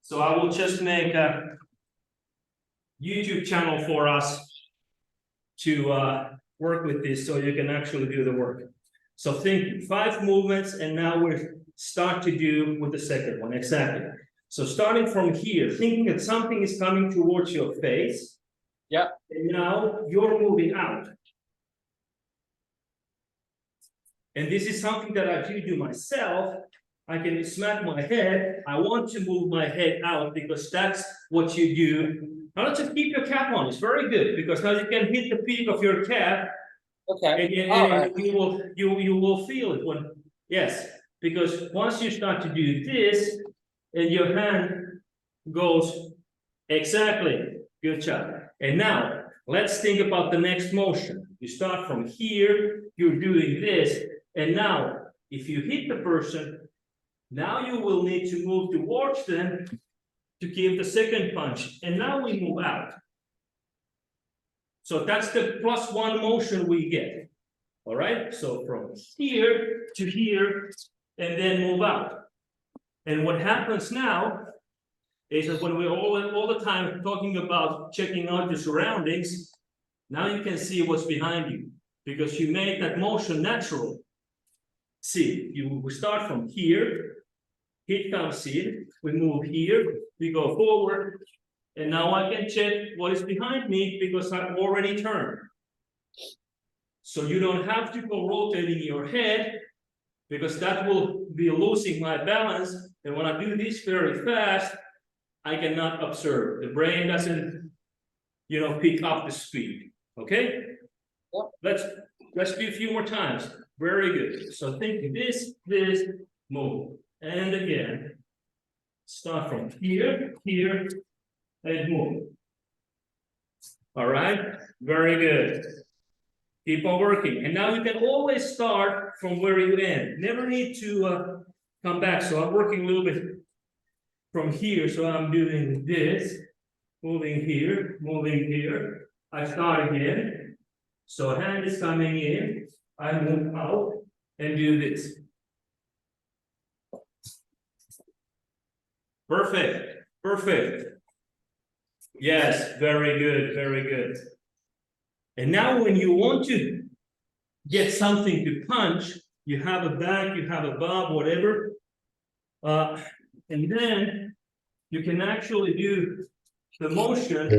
So I will just make a YouTube channel for us to work with this so you can actually do the work. So think 5 movements, and now we start to do with the second one. Exactly. So starting from here, thinking that something is coming towards your face. Yeah. And now you're moving out. And this is something that I do myself. I can smack my head. I want to move my head out because that's what you do. Now let's just keep your cap on. It's very good because now you can hit the peak of your cap. Okay. And you will feel it when, yes, because once you start to do this and your hand goes exactly, good job. And now let's think about the next motion. You start from here, you're doing this, and now if you hit the person, now you will need to move towards them to give the second punch, and now we move out. So that's the +1 motion we get. All right, so from here to here, and then move out. And what happens now is that when we're all the time talking about checking out your surroundings, now you can see what's behind you because you made that motion natural. See, we start from here, hit comes in, we move here, we go forward, and now I can check what is behind me because I've already turned. So you don't have to go rotating your head because that will be losing my balance. And when I do this very fast, I cannot observe. The brain doesn't, pick up the speed. Okay? Yep. Let's do a few more times. Very good. So think this, move. And again, start from here, and move. All right? Very good. Keep on working. And now you can always start from where you end. Never need to come back. So I'm working a little bit from here. So I'm doing this, moving here. I start again. So hand is coming in. I move out and do this. Perfect. Yes, very good. And now when you want to get something to punch, you have a bag, you have a bob, whatever. And then you can actually do the motion.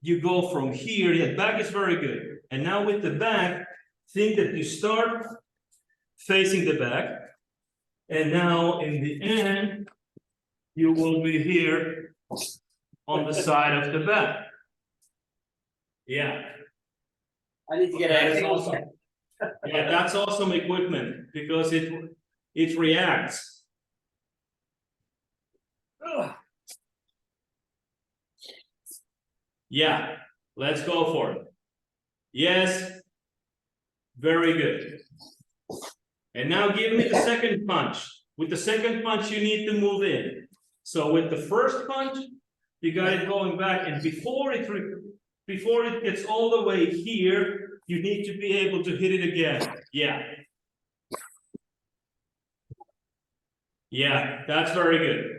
You go from here, the back is very good. And now with the back, think that you start facing the back. And now in the end, you will be here on the side of the back. Yeah. I need to get out of here. Yeah, that's awesome equipment because it reacts. Yeah, let's go for it. Yes, very good. And now give me the second punch. With the second punch, you need to move in. So with the first punch, you got it going back, and before it gets all the way here, you need to be able to hit it again. Yeah, that's very good.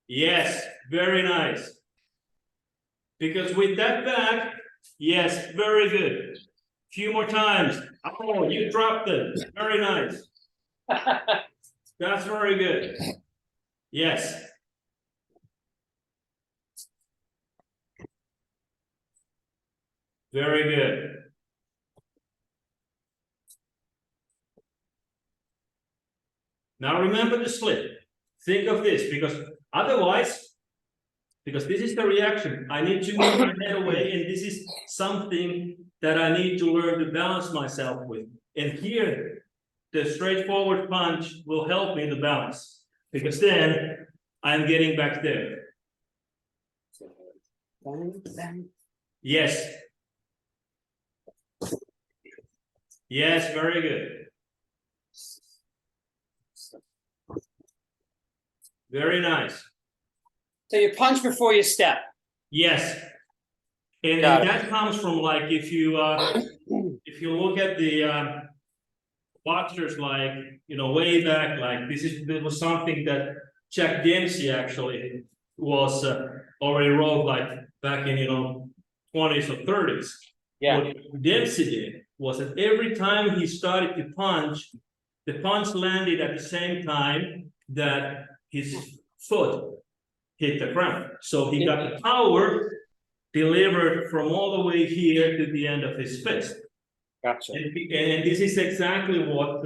Yes, very nice. Because with that back, yes, very good. Few more times. Oh, you dropped it. Very nice. That's very good. Yes. Very good. Now remember the slip. Think of this because otherwise, because this is the reaction, I need to move my head away, and this is something that I need to learn to balance myself with. And here, the straightforward punch will help me to balance because then I'm getting back there. Yes. Yes, very good. Very nice. So you punch before you step. Yes. And that comes from, like, if you look at the boxers like, way back, like this was something that Jack Dempsey actually was already wrote like back in, 20s or 30s. Yeah. What Dempsey did was that every time he started to punch, the punch landed at the same time that his foot hit the ground. So he got the power delivered from all the way here to the end of his fist. Gotcha. And this is exactly what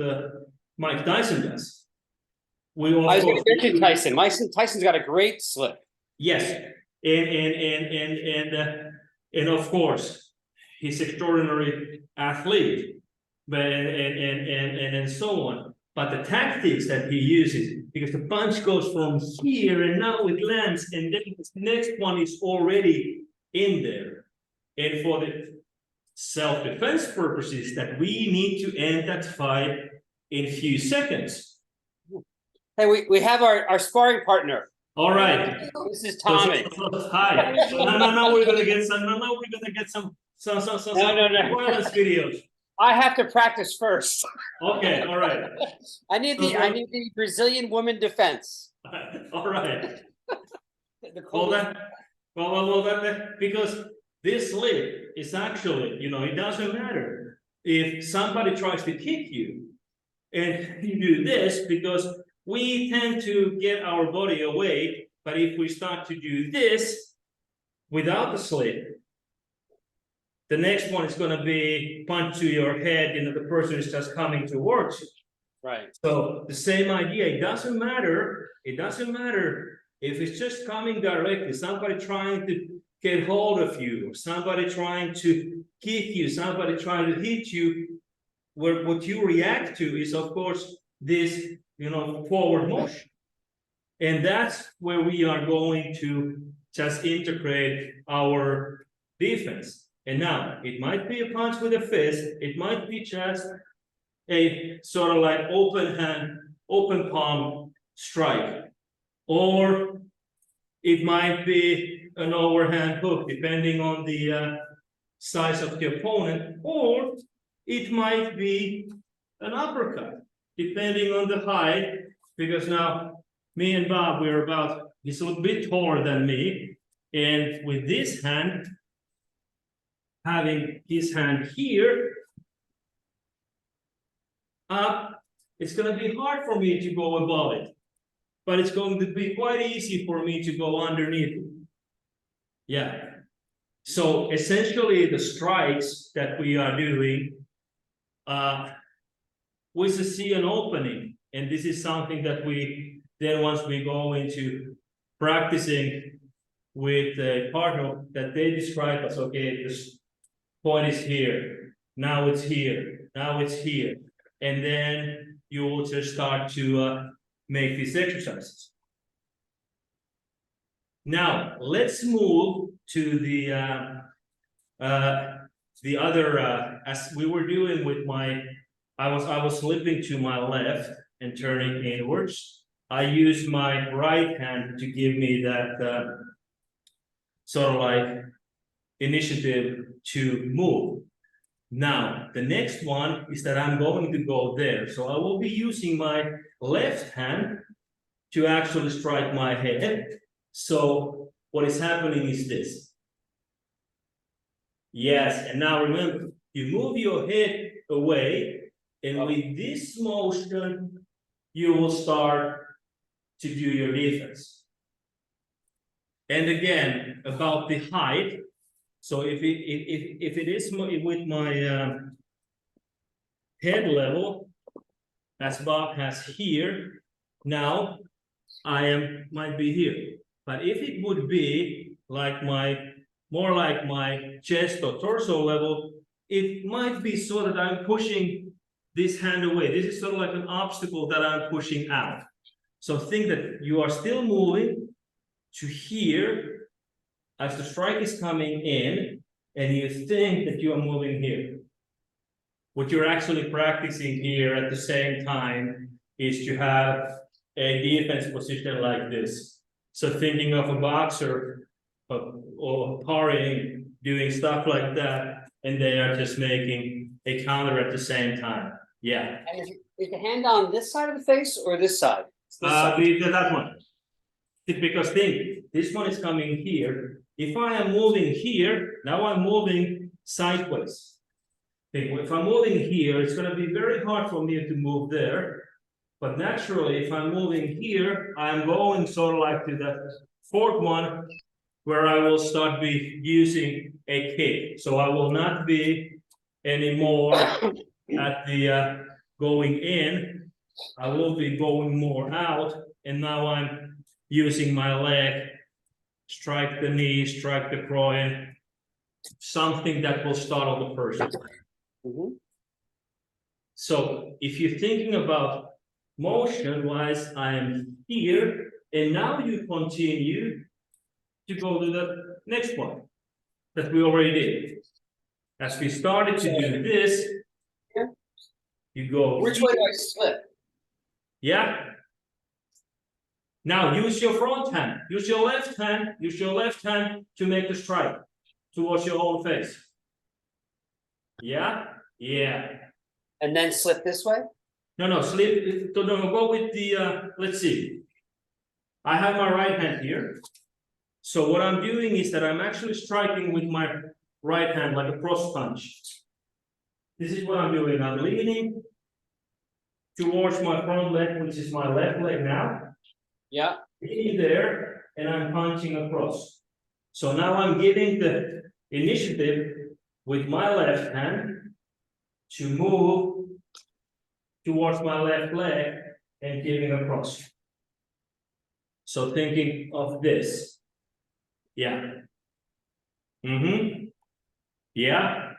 Mike Tyson does. I was going to mention Tyson. Tyson's got a great slip. Yes, and of course, he's extraordinary athlete, but and so on. But the tactics that he uses, because the punch goes from here and now it lands, and then the next one is already in there. And for the self-defense purposes, that we need to end that fight in a few seconds. Hey, we have our sparring partner. All right. This is Tommy. Hi. So now we're gonna get some. Now we're gonna get some violence videos. I have to practice first. Okay. All right. I need the Brazilian woman defense. All right. Well, because this slip is actually, it doesn't matter if somebody tries to kick you, and you do this, because we tend to get our body away. But if we start to do this without the slip, the next one is going to be punch to your head, the person is just coming towards you. Right. So the same idea, it doesn't matter if it's just coming directly, somebody trying to get hold of you, or somebody trying to kick you, somebody trying to hit you, where what you react to is, of course, this, forward motion. And that's where we are going to just integrate our defense. And now, it might be a punch with a fist, it might be just a sort of like open hand, open palm strike, or it might be an overhand hook, depending on the size of the opponent, or it might be an uppercut, depending on the height, because now me and Bob, he's a bit taller than me, and with this hand, having his hand here, it's going to be hard for me to go above it, but it's going to be quite easy for me to go underneath it. Yeah. So essentially, the strikes that we are doing, we see an opening, and this is something that we then, once we go into practicing with a partner, that they describe us. Okay, this point is here. Now it's here. Now it's here. And then you will just start to make these exercises. Now let's move to the other as we were doing with I was slipping to my left and turning inwards. I used my right hand to give me that sort of like initiative to move. Now, the next one is that I'm going to go there. So I will be using my left hand to actually strike my head. So what is happening is this. Yes, and now remember, you move your head away, and with this motion, you will start to do your defense. And again, about the height. So if it is with my head level, as Bob has here, now I might be here. But if it would be like more like my chest or torso level, it might be so that I'm pushing this hand away. This is sort of like an obstacle that I'm pushing out. So think that you are still moving to here as the strike is coming in, and you think that you are moving here. What you're actually practicing here at the same time is to have a defense position like this. So thinking of a boxer or parrying, doing stuff like that, and they are just making a counter at the same time. Yeah. And is the hand on this side of the face or this side? It's this side. That one. Because think, this one is coming here. If I am moving here, now I'm moving sideways. Think, if I'm moving here, it's going to be very hard for me to move there. But naturally, if I'm moving here, I'm going sort of like to the fourth one, where I will start be using a kick. So I will not be anymore at the going in. I will be going more out, and now I'm using my leg, strike the knee, strike the groin, something that will startle the person. So if you're thinking about motion-wise, I am here, and now you continue to go to the next one that we already did. As we started to do this, you go. Which way do I slip? Yeah. Now use your front hand. Use your left hand. Use your left hand to make the strike towards your own face. Yeah. Yeah. And then slip this way? No, slip. No, go with the. Let's see. I have my right hand here. So what I'm doing is that I'm actually striking with my right hand like a cross punch. This is what I'm doing. I'm leaning towards my front leg, which is my left leg now. Yeah. Leaning there, and I'm punching across. So now I'm giving the initiative with my left hand to move towards my left leg and giving across. So thinking of this. Yeah. Yeah.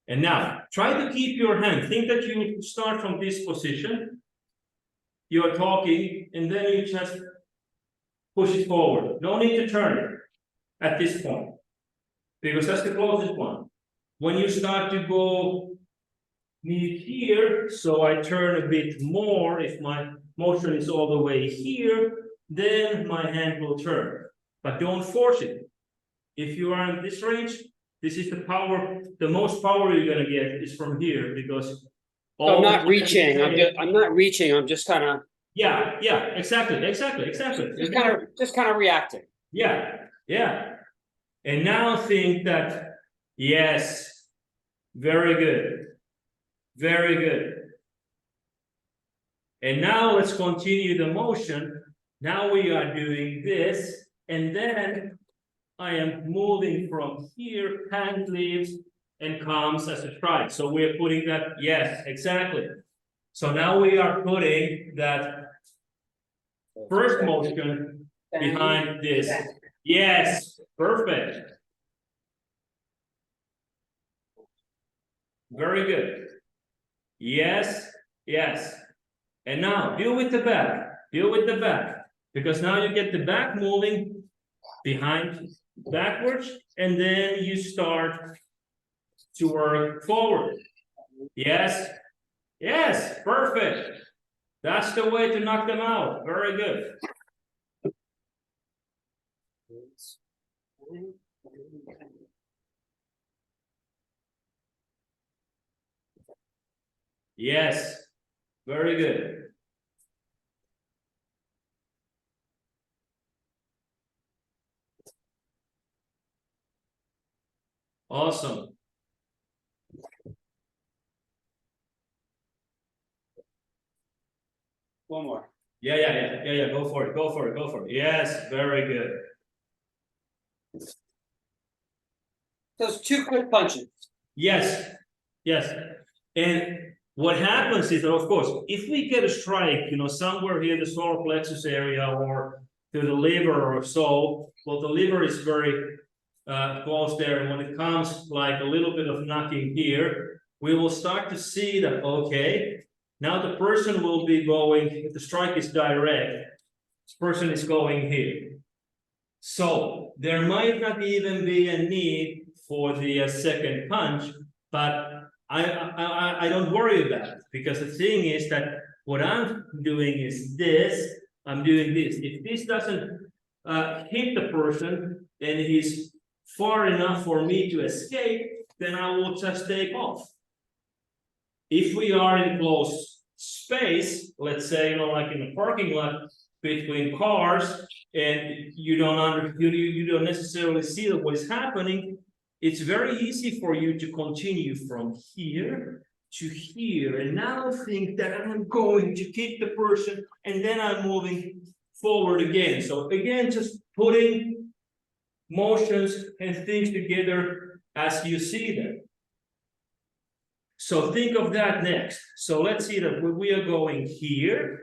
And now try to keep your hand. Think that you start from this position. You're talking, and then you just push it forward. No need to turn it at this point, because that's the closest one. When you start to go knee here, so I turn a bit more. If my motion is all the way here, then my hand will turn. But don't force it. If you are in this range, this is the power. The most power you're gonna get is from here, because So I'm not reaching. I'm not reaching. I'm just kind of. Yeah, exactly. Just kind of reacting. Yeah. And now think that, yes, very good. And now let's continue the motion. Now we are doing this, and then I am moving from here, hand leaves and comes as a strike. So we're putting that, yes, exactly. So now we are putting that first motion behind this. Yes, perfect. Very good. Yes. And now deal with the back. Because now you get the back moving behind, backwards, and then you start to work forward. Yes, perfect. That's the way to knock them out. Very good. Yes, very good. Awesome. One more. Yeah. Go for it. Yes, very good. Those two quick punches. Yes. And what happens is that, of course, if we get a strike, somewhere here in the solar plexus area or to the liver or so, well, the liver is very close there. And when it comes like a little bit of knocking here, we will start to see that, okay, now the person will be going, if the strike is direct, this person is going here. So there might not even be a need for the second punch, but I don't worry about it, because the thing is that what I'm doing is this, I'm doing this. If this doesn't hit the person and he's far enough for me to escape, then I will just take off. if we are in close space, let's say, you know, like in a parking lot between cars, and you don't necessarily see what is happening, it's very easy for you to continue from here to here, and now think that I'm going to kick the person, and then I'm moving forward again. So again, just putting motions and things together as you see them. So think of that next. So let's see that we are going here.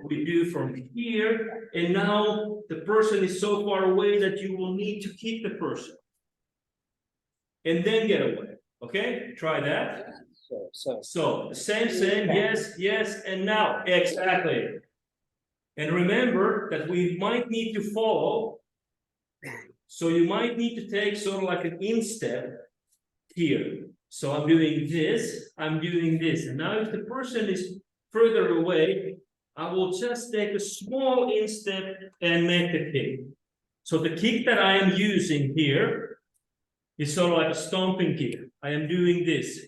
We do from here, and now the person is so far away that you will need to kick the person. And then get away. Okay, try that. So same, yes, and now. Exactly. And remember that we might need to follow. So you might need to take sort of like an instep here. So I'm doing this, and now if the person is further away, I will just take a small instep and make the kick. So the kick that I am using here is sort of like a stomping kick. I am doing this.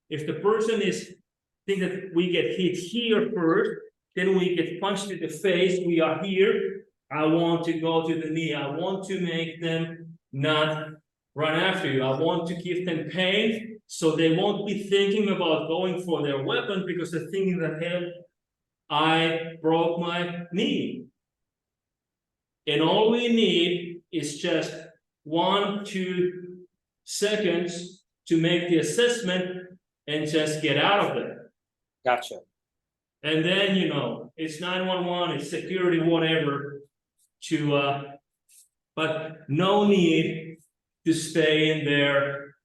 If the person think that we get hit here first, then we get punched in the face, we are here. I want to go to the knee. I want to make them not run after you. I want to give them pain, so they won't be thinking about going for their weapon because they're thinking that, hey, I broke my knee. And all we need is just 1-2 seconds to make the assessment and just get out of there. Gotcha. And then, you know, it's 911, it's security, whatever, but no need to stay in there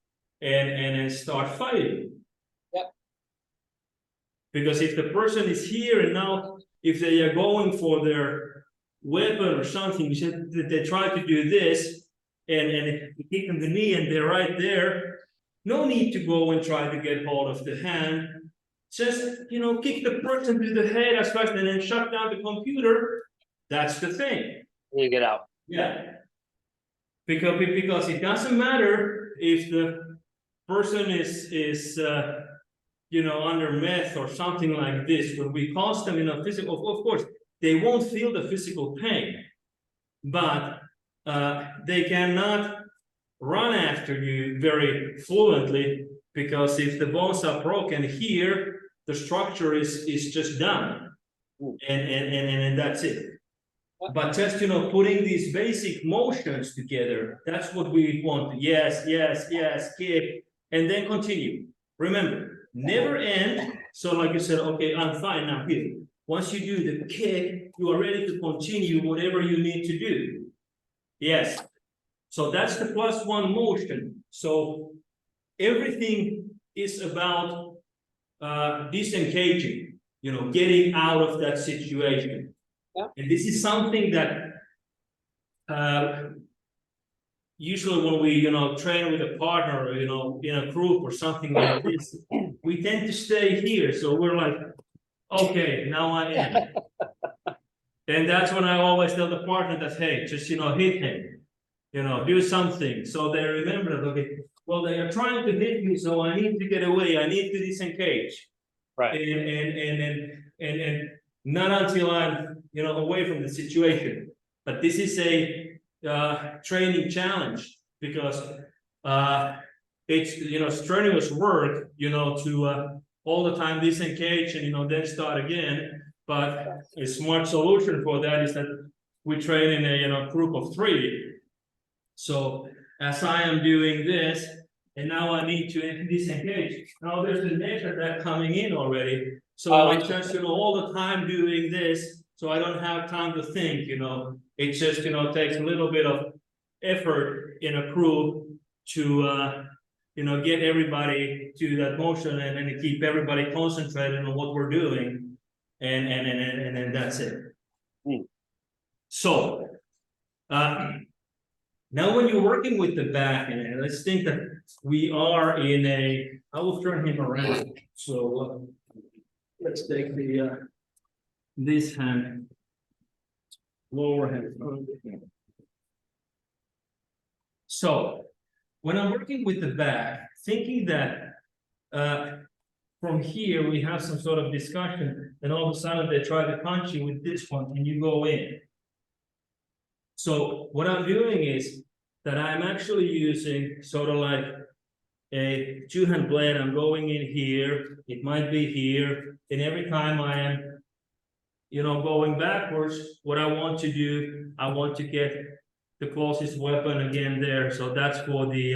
and start fighting. Yep. Because if the person is here and now, if they are going for their weapon or something, they try to do this and you kick them the knee and they're right there, no need to go and try to get hold of the hand. Just, you know, kick the person to the head as fast and then shut down the computer. That's the thing. You get out. Yeah. Because it doesn't matter if the person is you know, under meth or something like this. When we cause them in a physical, of course, they won't feel the physical pain, but they cannot run after you very fluently, because if the bones are broken here, the structure is just done, and that's it. But just, you know, putting these basic motions together, that's what we want. Yes, kick, and then continue. Remember, never end. So like you said, okay, I'm fine now here. Once you do the kick, you are ready to continue whatever you need to do. Yes. So that's the +1 motion. So everything is about disengaging, you know, getting out of that situation. Yeah. And this is something that usually when we, you know, train with a partner, or, you know, in a group or something like this, we tend to stay here. So we're like, okay, now I am. And that's when I always tell the partner that, hey, just, you know, hit him, you know, do something. So they remember that, okay, well, they are trying to hit me, so I need to get away. I need to disengage. Right. And not until I'm, you know, away from the situation. But this is a training challenge, because it's, you know, strenuous work, you know, to all the time disengage and, you know, then start again. But a smart solution for that is that we train in a, you know, group of 3. So as I am doing this, and now I need to disengage. Now there's the next attack coming in already. So I'm just, you know, all the time doing this, so I don't have time to think, you know. It just, you know, takes a little bit of effort in a group to, you know, get everybody to that motion and keep everybody concentrated on what we're doing, and that's it. So, now when you're working with the back, and let's think that we are in a, I will turn him around. So let's take the this hand, lower hand. So when I'm working with the back, thinking that from here, we have some sort of discussion, and all of a sudden they try to punch you with this one, and you go in. So what I'm doing is that I'm actually using sort of like a two-hand blade. I'm going in here, it might be here, and every time I am, going backwards, what I want to do, I want to get the closest weapon again there. So that's for the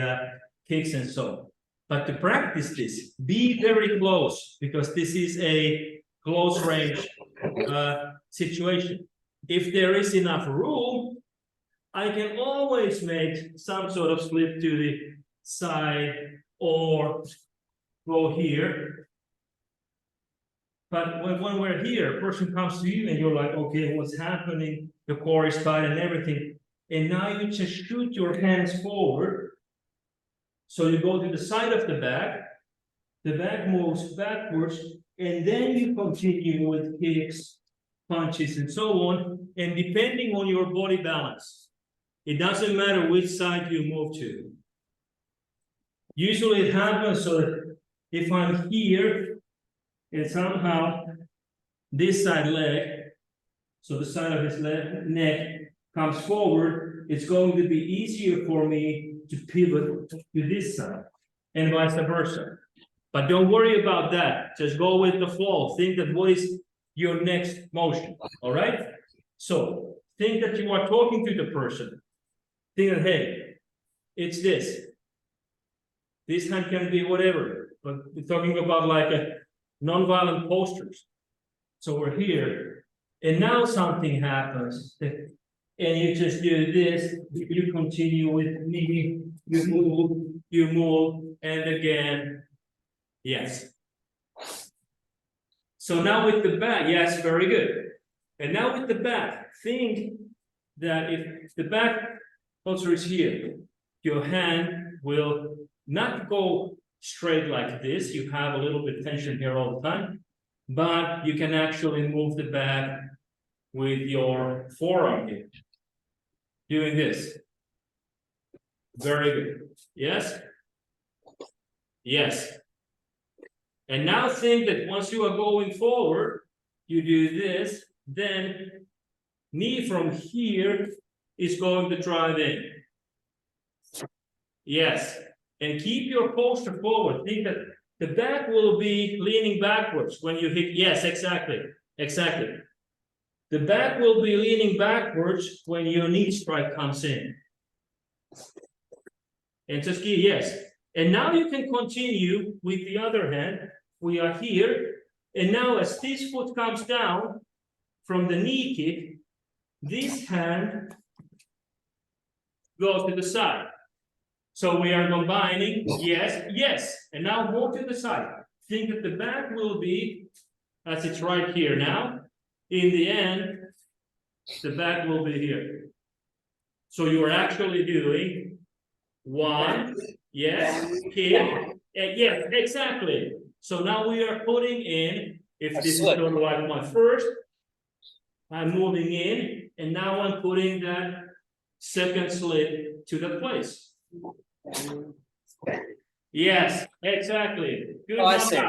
kicks and so on. But to practice this, be very close, because this is a close range situation. If there is enough room, I can always make some sort of slip to the side or go here. But when we're here, a person comes to you and you're like, okay, what's happening? The core is tight and everything. And now you just shoot your hands forward. So you go to the side of the back moves backwards, and then you continue with kicks, punches, and so on. And depending on your body balance, it doesn't matter which side you move to. Usually it happens so that if I'm here and somehow this side leg, so the side of his neck comes forward, it's going to be easier for me to pivot to this side and vice versa. But don't worry about that. Just go with the flow. Think that what is your next motion, all right? So think that you are talking to the person. Think that, hey, it's this. This hand can be whatever, but we're talking about like a nonviolent postures. So we're here, and now something happens, and you just do this, you continue with me, you move, and again, yes. So now with the back, yes, very good. And now with the back, think that if the back posture is here, your hand will not go straight like this. You have a little bit of tension here all the time, but you can actually move the back with your forearm here. Doing this. Very good. Yes? Yes. And now think that once you are going forward, you do this, then knee from here is going to drive in. Yes. And keep your posture forward. Think that the back will be leaning backwards when you hit. Yes, exactly. Exactly. The back will be leaning backwards when your knee strike comes in. And just keep, yes. And now you can continue with the other hand. We are here. And now as this foot comes down from the knee kick, this hand goes to the side. So we are combining, yes, yes. And now go to the side. Think that the back will be, as it's right here now. In the end, the back will be here. So you are actually doing one, yes, kick, yes, exactly. So now we are putting in, if this is sort of like my first, I'm moving in, and now I'm putting that second slip to the place. Yes, exactly. Good. I see.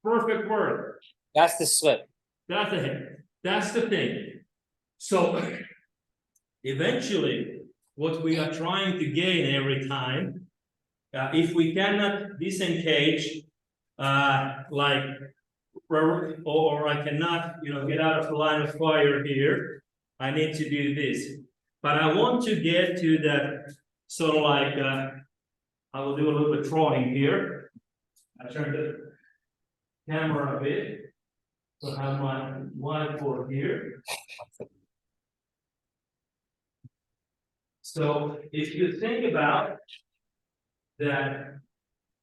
Perfect word. That's the slip. That's the thing. So eventually, what we are trying to gain every time, if we cannot disengage, like, or I cannot, get out of the line of fire here, I need to do this. But I want to get to that sort of like, I will do a little bit drawing here. I turn the camera a bit. So I have my whiteboard here. So if you think about that,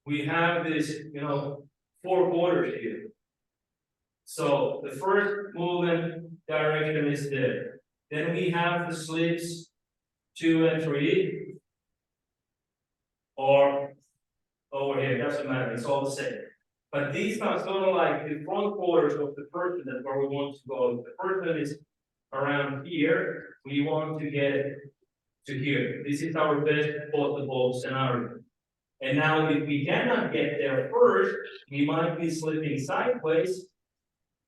we have this, 4 quarters here. So the first movement direction is there. Then we have the slips 2 and 3, or over here, doesn't matter, it's all the same. But these are sort of like the front quarters of the person. That's where we want to go. The person is around here. We want to get to here. This is our best possible scenario. And now if we cannot get there first, we might be slipping sideways.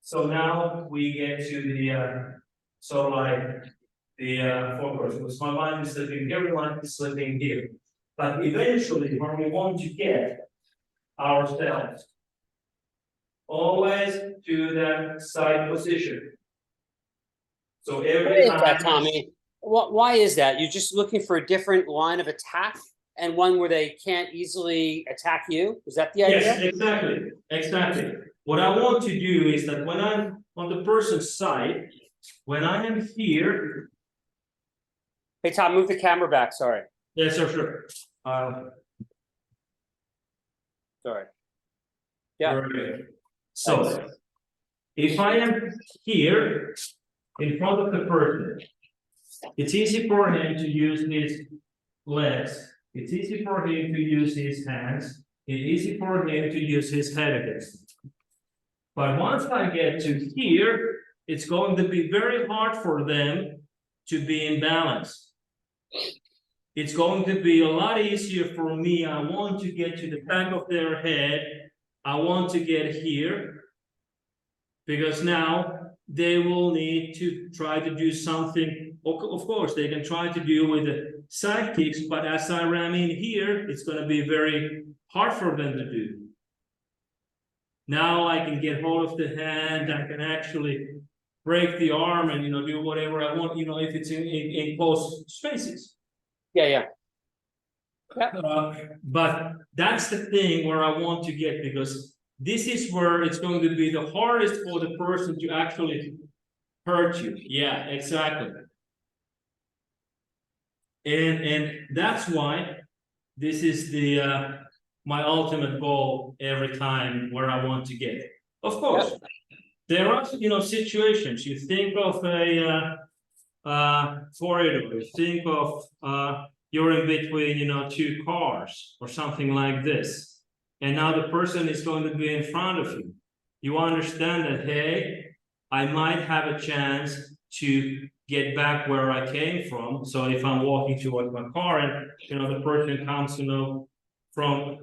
So now we get to the, so like the forward. So my line is slipping here, my line is slipping here. But eventually, when we want to get ourselves always to that side position. So Why every is that, time, Tommy? Why is that? You're just looking for a different line of attack and one where they can't easily attack you? Is that the idea? yes, exactly, exactly. What I want to do is that when I'm on the person's side, when I am here, Hey, Tom, move the camera back. Sorry. yes, sure. Sorry. Yeah. Very good. So, if I am here in front of the person, it's easy for him to use his legs. It's easy for him to use his hands. It's easy for him to use his head against it. But once I get to here, it's going to be very hard for them to be in balance. It's going to be a lot easier for me. I want to get to the back of their head. I want to get here. Because now they will need to try to do something. Of course, they can try to do with the side kicks, but as I ram in here, it's going to be very hard for them to do. Now I can get hold of the hand. I can actually break the arm and do whatever I want. If it's in close spaces. Yeah. But that's the thing where I want to get, because this is where it's going to be the hardest for the person to actually hurt you. Yeah, exactly. And that's why this is the my ultimate goal every time where I want to get. Of course, there are situations. You think of a corridor. You think of you're in between two cars or something like this. And now the person is going to be in front of you. You understand that, hey, I might have a chance to get back where I came from. So if I'm walking towards my car and the person comes, from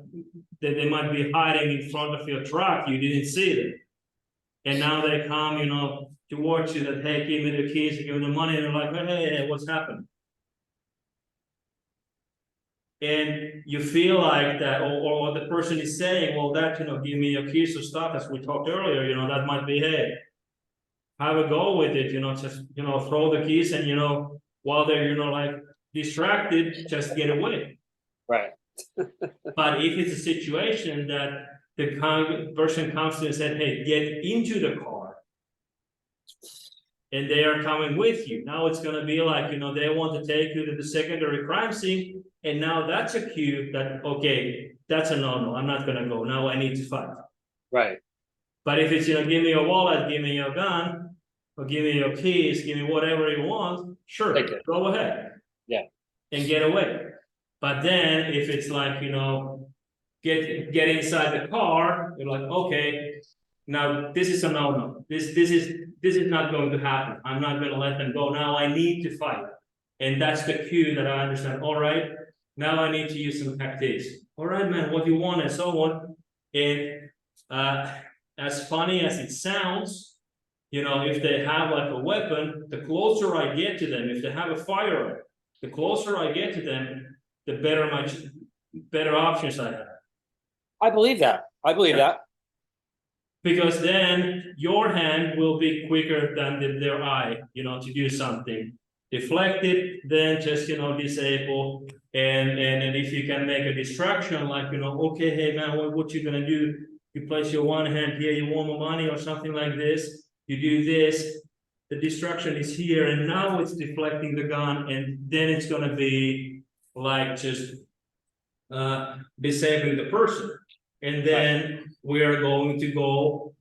they might be hiding in front of your truck, you didn't see them. And now they come, towards you that, hey, give me the keys, give me the money, and they're like, hey, what's happened? And you feel like that, or the person is saying, well, that, give me your keys or stuff, as we talked earlier, that might be, hey, have a go with it, just, throw the keys and, while they're, like distracted, just get away. Right. But if it's a situation that the person comes to and said, hey, get into the car, and they are coming with you, now it's going to be like, they want to take you to the secondary crime scene. And now that's a cue that, okay, that's a no-no. I'm not going to go. Now I need to fight. Right. But if it's, give me your wallet, give me your gun, or give me your keys, give me whatever you want, sure, go ahead. Yeah. And get away. But then if it's like, get inside the car, you're like, okay, now this is a no-no. This is not going to happen. I'm not going to let them go. Now I need to fight. And that's the cue that I understand. All right, now I need to use some tactics. All right, man, what you want and so on. And as funny as it sounds, if they have like a weapon, the closer I get to them, if they have a firearm, the closer I get to them, the better options I have. I believe that. That. Because then your hand will be quicker than their eye, to do something. Deflect it, then just, disable. And if you can make a distraction, like, okay, hey man, what you gonna do? You place your one hand here, you want more money or something like this. You do this, the distraction is here, and now it's deflecting the gun, and then it's gonna be like just disabling the person. And then we are going to go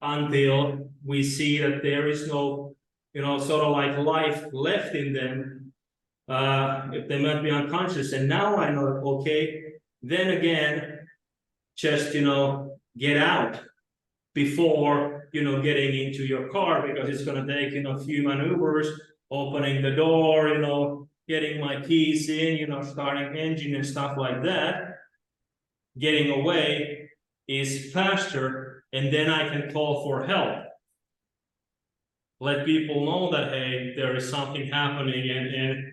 until we see that there is no, sort of like life left in them. If they might be unconscious. And now I know, okay, then again, just, get out before, getting into your car, because it's going to take, a few maneuvers, opening the door, getting my keys in, starting engine and stuff like that. getting away is faster, and then I can call for help. Let people know that, hey, there is something happening, and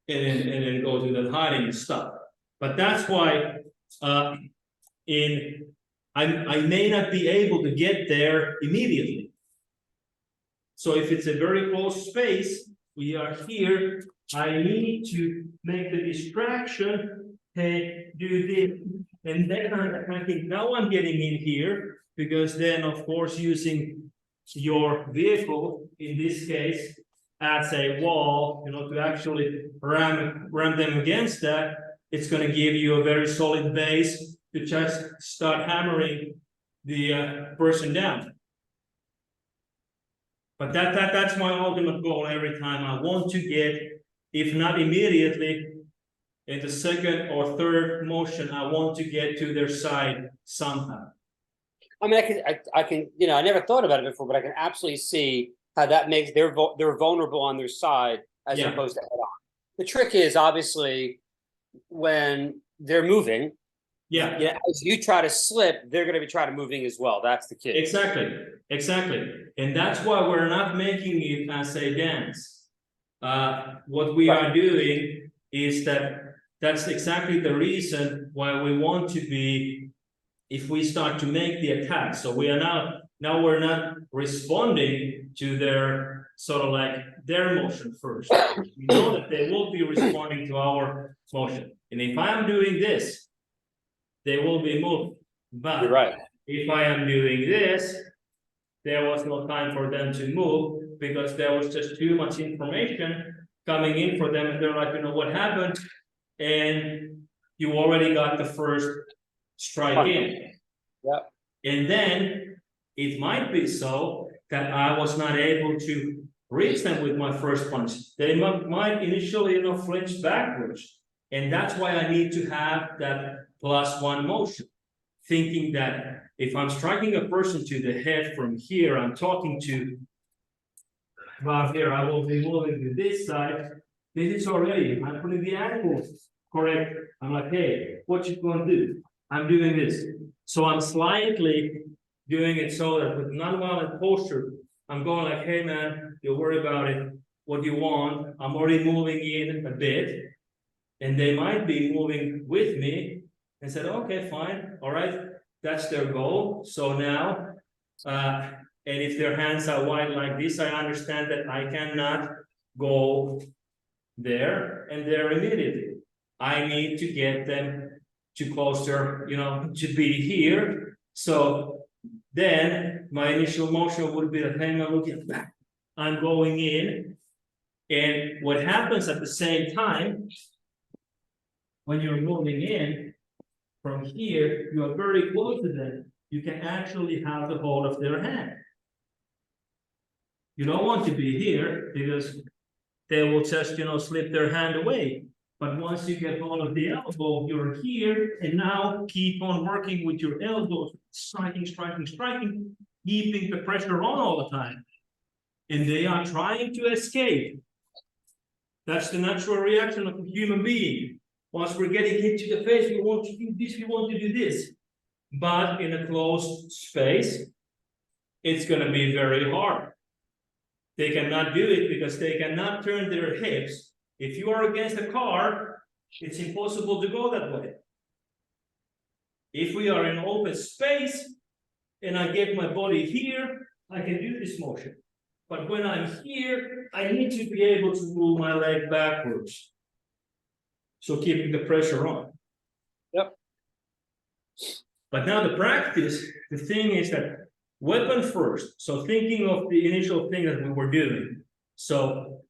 then go to the hiding stuff. But that's why I may not be able to get there immediately. So if it's a very close space, we are here, I need to make the distraction, hey, do this, and then I think now I'm getting in here, because then of course using your vehicle, in this case, as a wall, to actually ram them against that, it's going to give you a very solid base to just start hammering the person down. But that's my ultimate goal every time. I want to get, if not immediately, in the second or third motion, I want to get to their side somehow. I mean, I can, I never thought about it before, but I can absolutely see how that makes they're vulnerable on their side as opposed to head on. The trick is obviously when they're moving. Yeah. As you try to slip, they're going to be trying to moving as well. That's the key. Exactly. And that's why we're not making it as a dance. What we are doing is that's exactly the reason why we want to be, if we start to make the attack. So we are now we're not responding to their sort of like their motion first. We know that they will be responding to our motion. And if I'm doing this, they will be moving. But you're right. If I am doing this, there was no time for them to move, because there was just too much information coming in for them. And they're like, what happened? And you already got the first strike in. Yep. And then it might be so that I was not able to reach them with my first punch. They might initially, flinch backwards. And that's why I need to have that +1 motion. Thinking that if I'm striking a person to the head from here, I'm talking to about here, I will be moving to this side. This is already, I'm putting the angle correct. I'm like, hey, what you gonna do? I'm doing this. So I'm slightly doing it so that with non-violent posture, I'm going like, hey man, don't worry about it. What do you want? I'm already moving in a bit. And they might be moving with me and said, okay, fine. All right. That's their goal. So now, and if their hands are wide like this, I understand that I cannot go there and there immediately. I need to get them to closer, to be here. So then my initial motion would be that, hang on, looking back. I'm going in. And what happens at the same time, when you're moving in from here, you are very close to them. You can actually have the hold of their hand. You don't want to be here because they will just, slip their hand away. But once you get hold of the elbow, you're here, and now keep on working with your elbows, striking, keeping the pressure on all the time. And they are trying to escape. That's the natural reaction of a human being. Once we're getting hit to the face, we want to do this, we want to do this. But in a closed space, it's going to be very hard. They cannot do it because they cannot turn their hips. If you are against a car, it's impossible to go that way. If we are in open space and I get my body here, I can do this motion. But when I'm here, I need to be able to move my leg backwards. So keeping the pressure on. Yep. But now the practice, the thing is that weapon first. So thinking of the initial thing that we were doing. So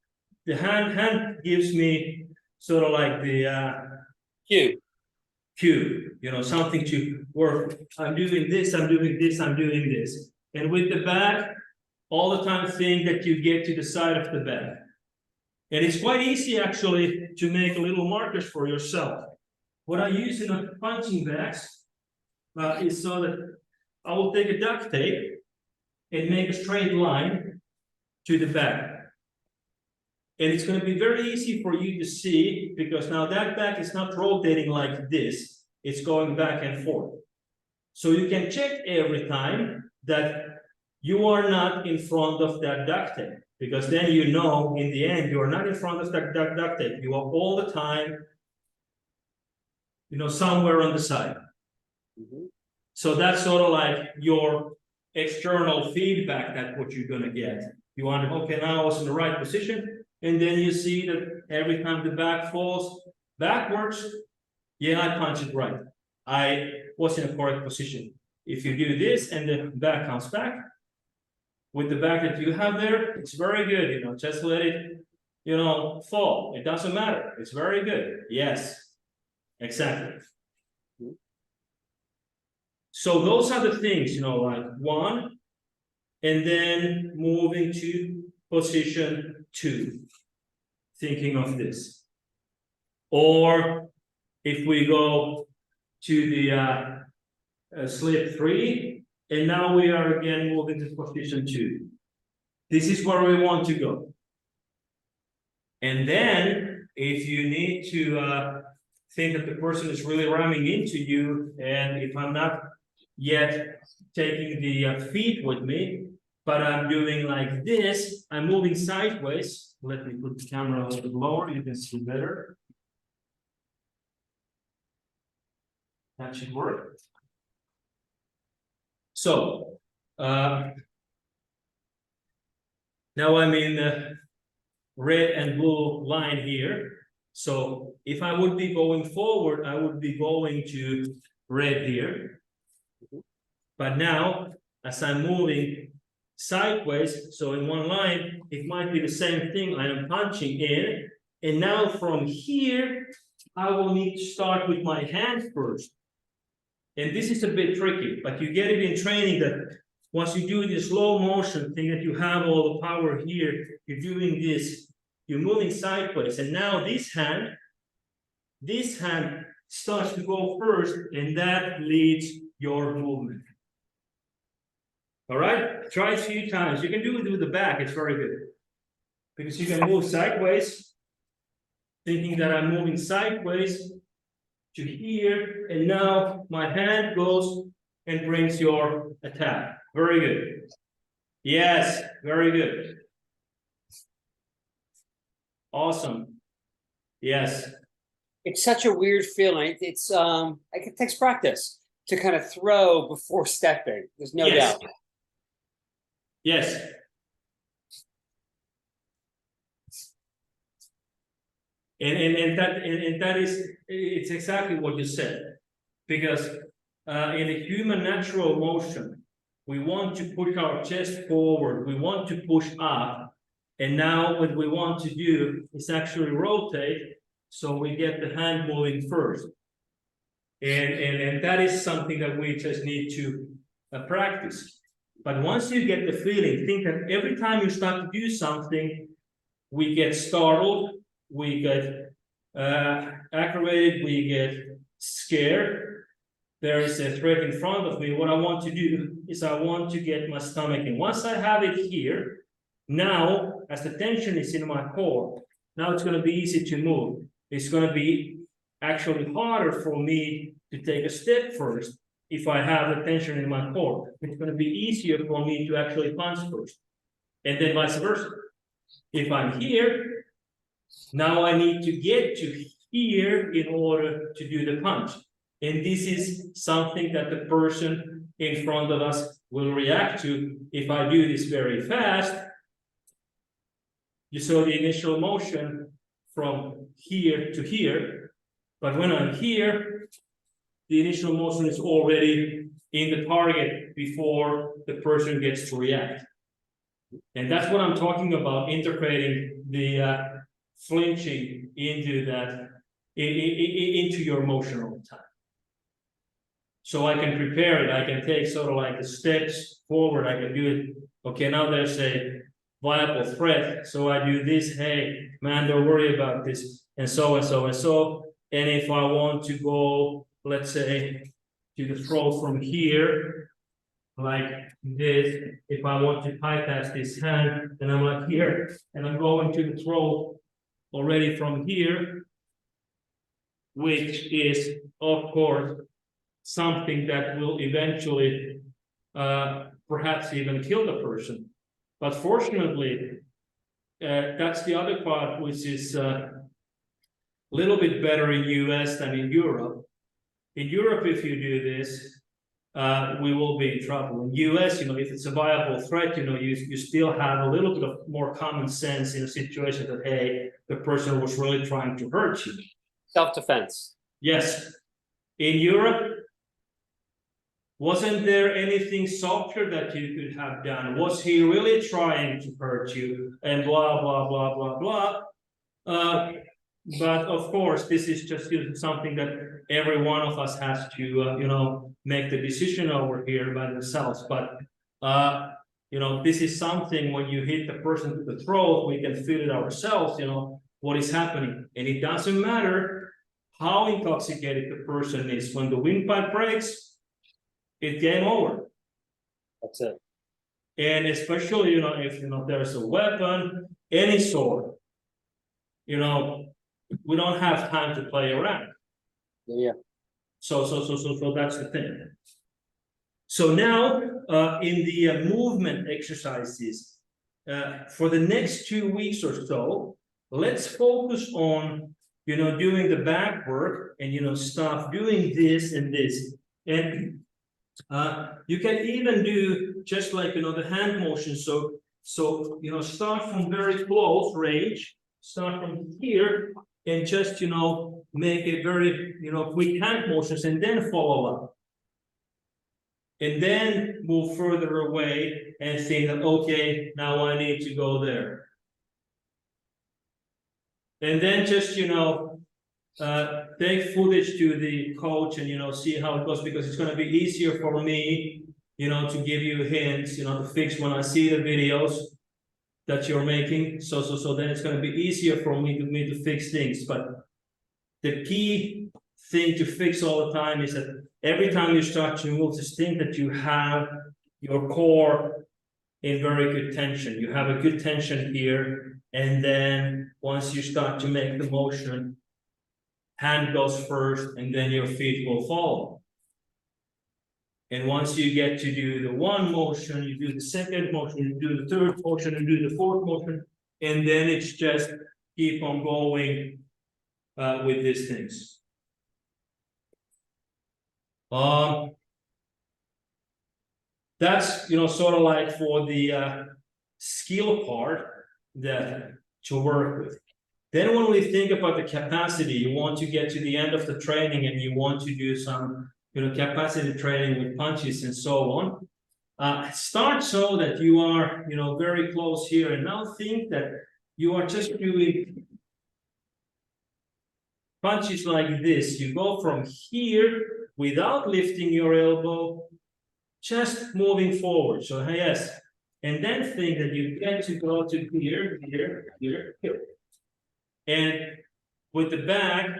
the hand gives me sort of like the cue, something to work. I'm doing this, I'm doing this, I'm doing this. And with the back, all the time think that you get to the side of the back. And it's quite easy actually to make little markers for yourself. What I use in a punching bags is so that I will take a duct tape and make a straight line to the back. And it's going to be very easy for you to see because now that back is not rotating like this. it's going back and forth. So you can check every time that you are not in front of that duct tape, because then you know in the end you are not in front of that duct tape. You are all the time, somewhere on the side. So that's sort of like your external feedback. That's what you're gonna get. You want, okay, now I was in the right position, and then you see that every time the back falls backwards, yeah, I punched it right. I was in a correct position. If you do this and the back comes back, with the back that you have there, it's very good, just let it, fall. It doesn't matter. It's very good. Yes, exactly. So those are the things, like one, and then moving to position 2, thinking of this. Or if we go to the slip 3, and now we are again moving to position 2. This is where we want to go. And then if you need to think that the person is really ramming into you, and if I'm not yet taking the feet with me, but I'm doing like this, I'm moving sideways. Let me put the camera a little bit lower, you can see better. That should work. So, now I'm in the red and blue line here. So if I would be going forward, I would be going to red here. But now, as I'm moving sideways, so in one line, it might be the same thing. I am punching in, and now from here, I will need to start with my hand first. And this is a bit tricky, but you get it in training that once you do this slow motion thing, that you have all the power here, you're doing this, you're moving sideways, and now this hand starts to go first, and that leads your movement. All right, try it a few times. You can do it with the back, it's very good. Because you can move sideways, thinking that I'm moving sideways to here, and now my hand goes and brings your attack. Very good. Yes, very good. Awesome. Yes. It's such a weird feeling. It's it takes practice to kind of throw before stepping. There's no doubt. Yes. And that is, it's exactly what you said, because in a human natural motion, we want to push our chest forward, we want to push up, and now what we want to do is actually rotate, so we get the hand moving first. And that is something that we just need to practice. But once you get the feeling, think that every time you start to do something, we get startled, we get aggravated, we get scared. There is a threat in front of me. What I want to do is I want to get my stomach in. Once I have it here, now as the tension is in my core, now it's going to be easy to move. It's going to be actually harder for me to take a step first if I have the tension in my core. It's going to be easier for me to actually punch first, and then vice versa. If I'm here, now I need to get to here in order to do the punch. And this is something that the person in front of us will react to. If I do this very fast, you saw the initial motion from here to here, but when I'm here, the initial motion is already in the target before the person gets to react. And that's what I'm talking about, integrating the flinching into that, into your motion all the time. So I can prepare it, I can take sort of like the steps forward, I can do it. Okay, now there's a viable threat, so I do this, hey, man, don't worry about this, and so and so and so. And if I want to go, let's say, to the throw from here, like this, if I want to bypass this hand, then I'm like here, and I'm going to the throw already from here, which is of course, something that will eventually perhaps even kill the person. But fortunately, that's the other part, which is a little bit better in US than in Europe. In Europe, if you do this, we will be in trouble. In US, if it's a viable threat, you still have a little bit of more common sense in a situation that, hey, the person was really trying to hurt you. Self-defense. Yes. In Europe, wasn't there anything softer that you could have done? Was he really trying to hurt you? And blah, blah, blah, blah, blah. But of course, this is just something that every one of us has to, make the decision over here by themselves. But, this is something when you hit the person to the throat, we can feel it ourselves, what is happening. And it doesn't matter how intoxicated the person is. When the windpipe breaks, it's game over. That's it. And especially, if, there's a weapon, any sort, we don't have time to play around. Yeah. So that's the thing. So now, in the movement exercises, for the next 2 weeks or so, let's focus on, doing the back work and, stop doing this and this. And you can even do just like, the hand motion. So, start from very close range, start from here and just, make a very, quick hand motions and then follow up. And then move further away and think that, okay, now I need to go there. And then just, take footage to the coach and, see how it goes, because it's going to be easier for me, to give you hints, to fix when I see the videos that you're making. So then it's going to be easier for me to fix things. But the key thing to fix all the time is that every time you start to move, just think that you have your core in very good tension. You have a good tension here. And then once you start to make the motion, hand goes first and then your feet will follow. And once you get to do the one motion, you do the second motion, you do the third motion, and do the fourth motion, and then it's just keep on going with these things. That's sort of like for the skill part that to work with. Then when we think about the capacity, you want to get to the end of the training and you want to do some capacity training with punches and so on. Start so that you are very close here, and now think that you are just doing punches like this. You go from here without lifting your elbow, just moving forward. So yes, and then think that you get to go to here, here, here, here. And with the bag,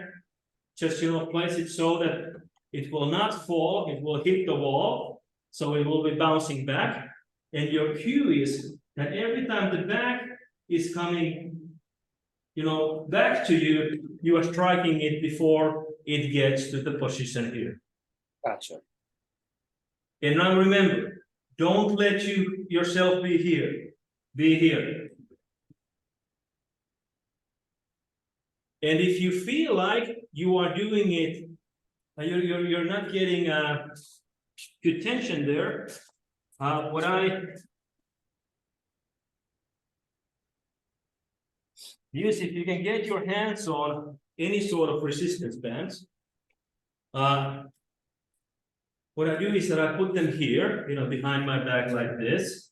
just place it so that it will not fall, it will hit the wall, so it will be bouncing back. And your cue is that every time the bag is coming, back to you, you are striking it before it gets to the position here. Gotcha. And now remember, don't let yourself be here. Be here. And if you feel like you are doing it, you're not getting good tension there. What I use, if you can get your hands on any sort of resistance bands, what I do is that I put them here, behind my back like this.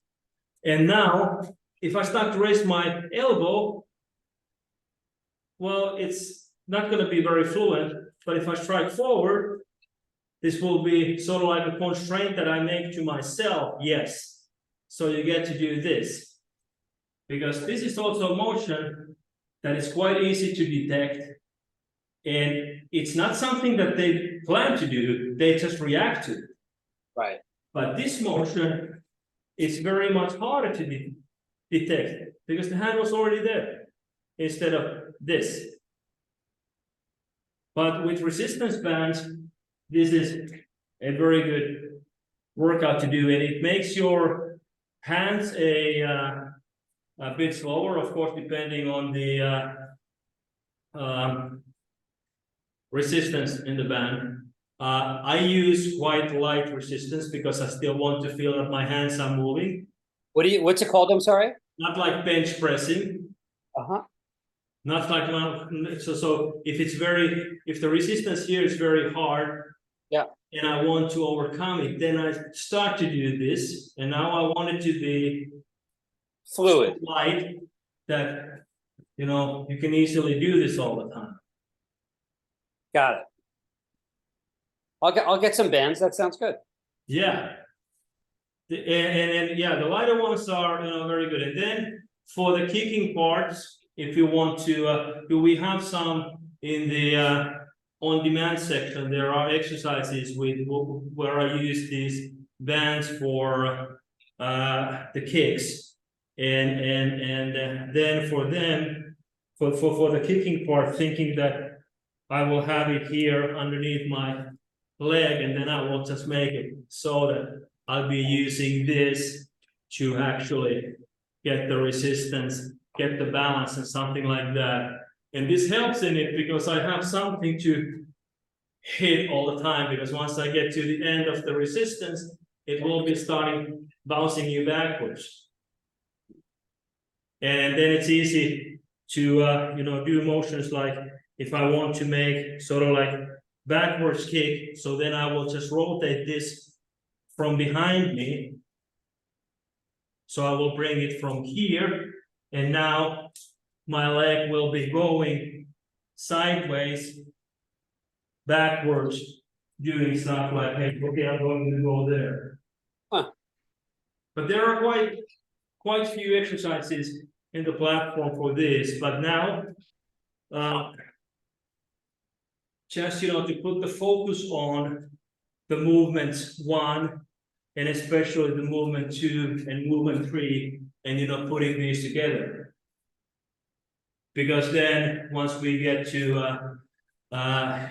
And now, if I start to raise my elbow, well, it's not going to be very fluent, but if I strike forward, this will be sort of like a constraint that I make to myself. Yes. So you get to do this. Because this is also a motion that is quite easy to detect. And it's not something that they plan to do, they just react to. Right. But this motion is very much harder to detect because the hand was already there instead of this. But with resistance bands, this is a very good workout to do, and it makes your hands a bit slower, of course, depending on the resistance in the band. I use quite light resistance because I still want to feel that my hands are moving. What's it called? I'm sorry. Not like bench pressing. Uh-huh. Not like so if the resistance here is very hard, yeah, and I want to overcome it, then I start to do this, and now I want it to be fluid, so light that you can easily do this all the time. Got it. I'll get some bands. That sounds good. Yeah. And yeah, the lighter ones are very good. And then for the kicking parts, if you want to, do we have some in the on-demand section? There are exercises where I use these bands for the kicks, and then for them for the kicking part, thinking that I will have it here underneath my leg, and then I will just make it so that I'll be using this to actually get the resistance, get the balance, and something like that. And this helps in it because I have something to hit all the time, because once I get to the end of the resistance, it will be starting bouncing you backwards. And then it's easy to do motions like if I want to make sort of like backwards kick, so then I will just rotate this from behind me. So I will bring it from here, and now my leg will be going sideways, backwards, doing stuff like, hey, okay, I'm going to go there. Huh. But there are quite few exercises in the platform for this. But now, just to put the focus on the movements 1, and especially the movement 2 and movement 3, and putting these together. Because then once we get to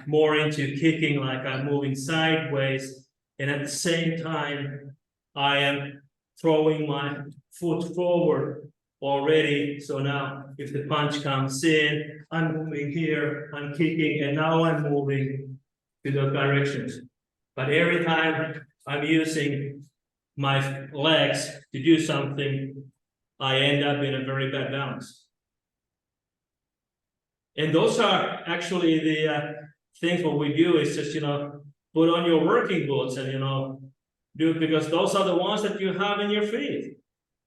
more into kicking, like I'm moving sideways, and at the same time I am throwing my foot forward already. So now if the punch comes in, I'm moving here, I'm kicking, and now I'm moving to those directions. But every time I'm using my legs to do something, I end up in a very bad balance. And those are actually the things what we do is just, put on your working boots and, do it, because those are the ones that you have in your feet.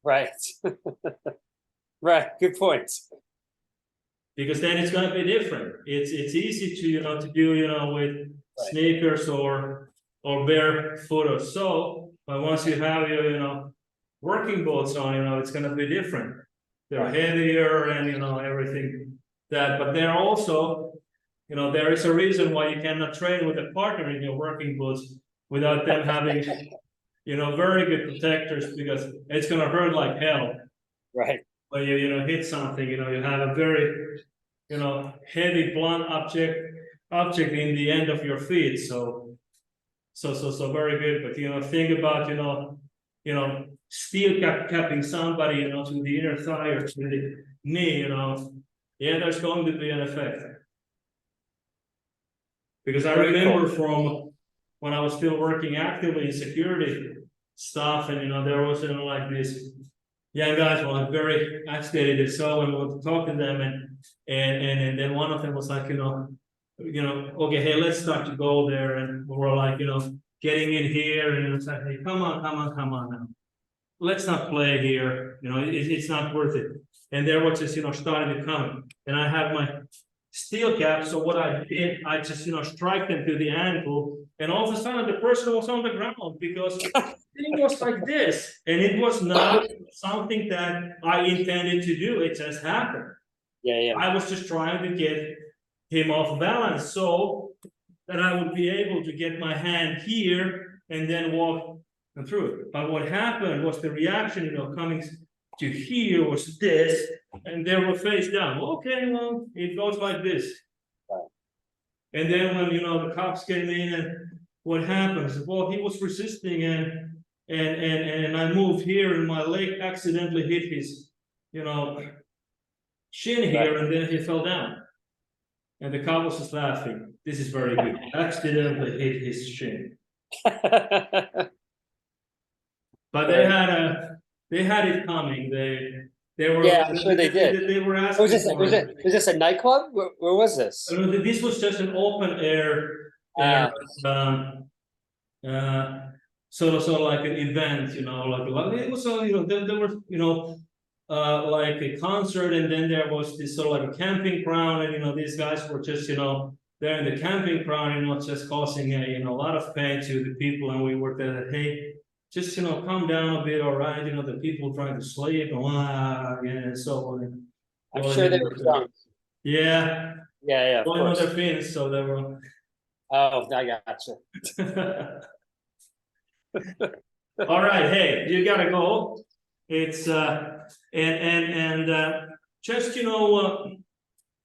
Right. Right. Good point. Because then it's going to be different. It's easy to do, with sneakers or barefoot or so. But once you have your, working boots on, it's going to be different. They're heavier and, everything that, but they're also, there is a reason why you cannot train with a partner in your working boots without them having, very good protectors, because it's going to hurt like hell. Right. When you hit something, you have a very, heavy blunt object in the end of your feet. So very good. But think about steel capping somebody to the inner thigh or to the knee. Yeah, there's going to be an effect. Because I remember from when I was still working actively in security stuff, and there was like this young guys were like very agitated and so, and we would talk to them, and then one of them was like, okay, hey, let's start to go there, and we were like, getting in here, and it's like, hey, come on now. Let's not play here, it's not worth it. And there was just, starting to come. And I had my steel cap, so what I did, I just, strike them to the ankle, and all of a sudden the person was on the ground, because it was like this. And it was not something that I intended to do, it just happened. Yeah. I was just trying to get him off balance so that I would be able to get my hand here and then walk through it. But what happened was the reaction, coming to here was this, and they were face down. Okay, well, it goes like this. And then when, the cops came in and what happens? Well, he was resisting and I moved here and my leg accidentally hit his, shin here and then he fell down. And the cop was just laughing. This is very good. Accidentally hit his shin. But they had it coming. They were Yeah, I'm sure they did. They were asking Was this a nightclub? Where was this? This was just an open air sort of like an event, like it was there were like a concert, and then there was this sort of like a camping ground, and these guys were just there in the camping ground, just causing a lot of pain to the people, and we were there, hey, just calm down a bit, all right, the people trying to sleep and so on. I'm sure they were drunk. Yeah. Yeah, of course. They're Finns, so they were. Oh, I gotcha. All right, hey, you gotta go. It's just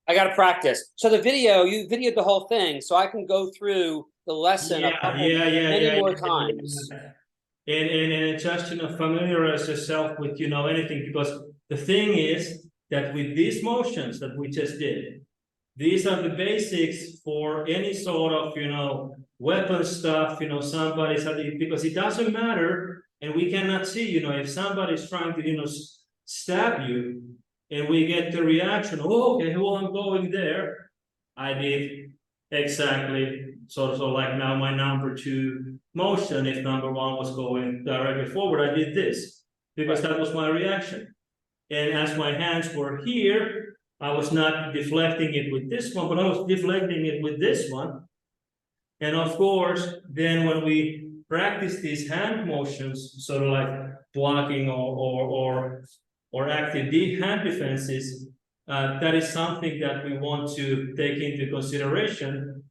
I gotta practice. So the video, you videoed the whole thing, so I can go through the lesson many more times. And just familiarize yourself with anything, because the thing is that with these motions that we just did, these are the basics for any sort of weapon stuff, somebody's, because it doesn't matter, and we cannot see, if somebody's trying to stab you, and we get the reaction, oh, okay, well, I'm going there. I did exactly sort of like now my number 2 motion. If number 1 was going directly forward, I did this because that was my reaction. And as my hands were here, I was not deflecting it with this one, but I was deflecting it with this one. And of course, then when we practice these hand motions, sort of like blocking or active hand defenses, that is something that we want to take into consideration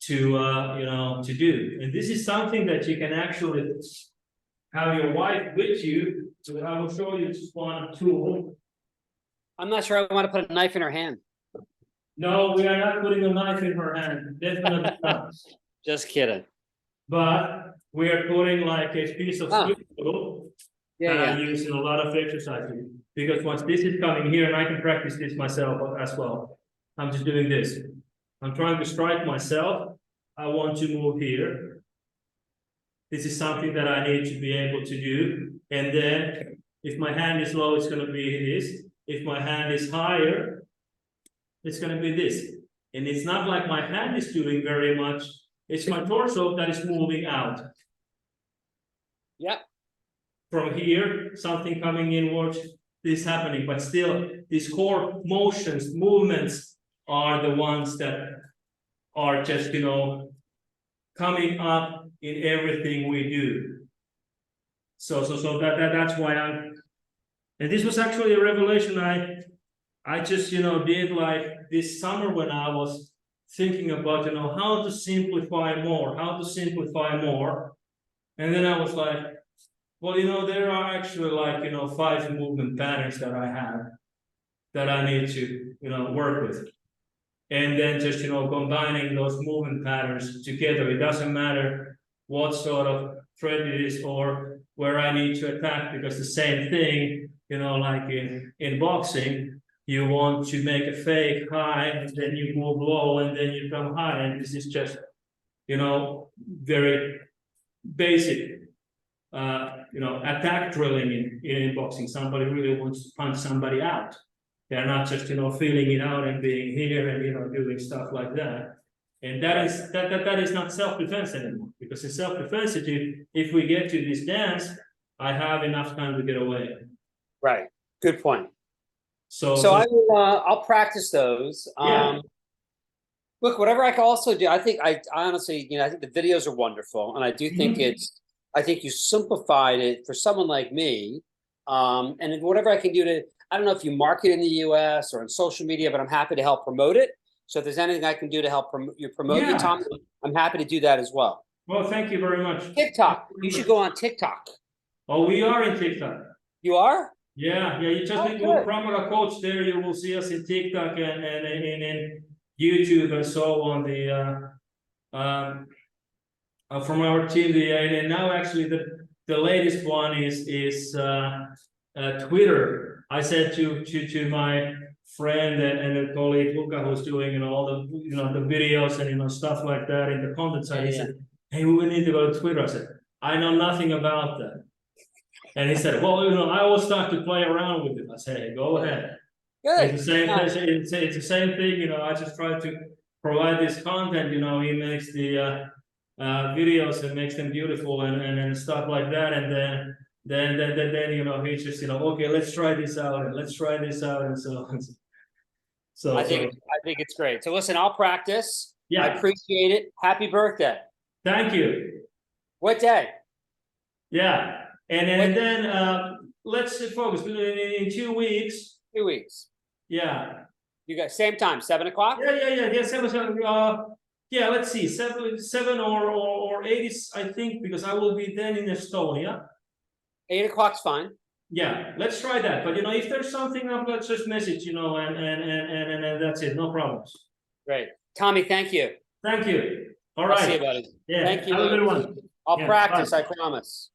to do. And this is something that you can actually have your wife with you. So I will show you just one tool. I'm not sure I want to put a knife in her hand. No, we are not putting a knife in her hand. Definitely not. Just kidding. But we are putting like a piece of steel that I use in a lot of exercises. Because once this is coming here, and I can practice this myself as well. I'm just doing this. I'm trying to strike myself. I want to move here. This is something that I need to be able to do. And then if my hand is low, it's going to be this. If my hand is higher, it's going to be this. And it's not like my hand is doing very much. It's my torso that is moving out. Yep. From here, something coming inwards, this happening. But still, these core motions, movements are the ones that are just, coming up in everything we do. So that's why and this was actually a revelation I just, did like this summer when I was thinking about, how to simplify more. And then I was like, well, there are actually like, 5 movement patterns that I have that I need to, work with. And then just, combining those movement patterns together. It doesn't matter what sort of thread it is or where I need to attack, because the same thing, like in boxing, you want to make a fake high and then you move low and then you come high. And this is just, very basic, attack drilling in boxing. Somebody really wants to punch somebody out. They're not just, feeling it out and being here and, doing stuff like that. And that is not self-defense anymore, because in self-defense, if we get to this dance, I have enough time to get away. Right. Good point. So I'll practice those. Look, whatever I can also do, I think I honestly, I think the videos are wonderful, and I do think I think you simplified it for someone like me. And whatever I can do I don't know if you market in the US or on social media, but I'm happy to help promote it. So if there's anything I can do to help promote you, Tom, I'm happy to do that as well. Well, thank you very much. TikTok. You should go on TikTok. Oh, we are in TikTok. You are? Yeah. You just need to Krav Maga coach there. You will see us in TikTok and in YouTube and so on, from our team, and now actually the latest one is Twitter. I said to my friend and a colleague Luca, who's doing all the the videos and stuff like that in the content side. He said, "Hey, we need to go to Twitter." I said, "I know nothing about that." And he said, "Well, I will start to play around with it." I said, "Hey, go ahead." Good. It's the same. It's the same thing. I just try to provide this content. He makes the videos and makes them beautiful and stuff like that. And then he's just okay, let's try this out and let's try this out and so on. So I think it's great. So listen, I'll practice. Yeah. I appreciate it. Happy birthday. Thank you. What day? Yeah. And then let's focus in 2 weeks. 2 weeks. Yeah. You got same time, 7 o'clock? Yeah. 7. Yeah, let's see, 7 or 8 is, I think, because I will be then in Estonia. 8 o'clock's fine. Yeah, let's try that. But if there's something up, let's just message, and that's it. No problems. Great. Tommy, thank you. Thank you. All I'll right. see you, buddy. Yeah. Thank you. Have a good one. I'll practice, bye. I promise.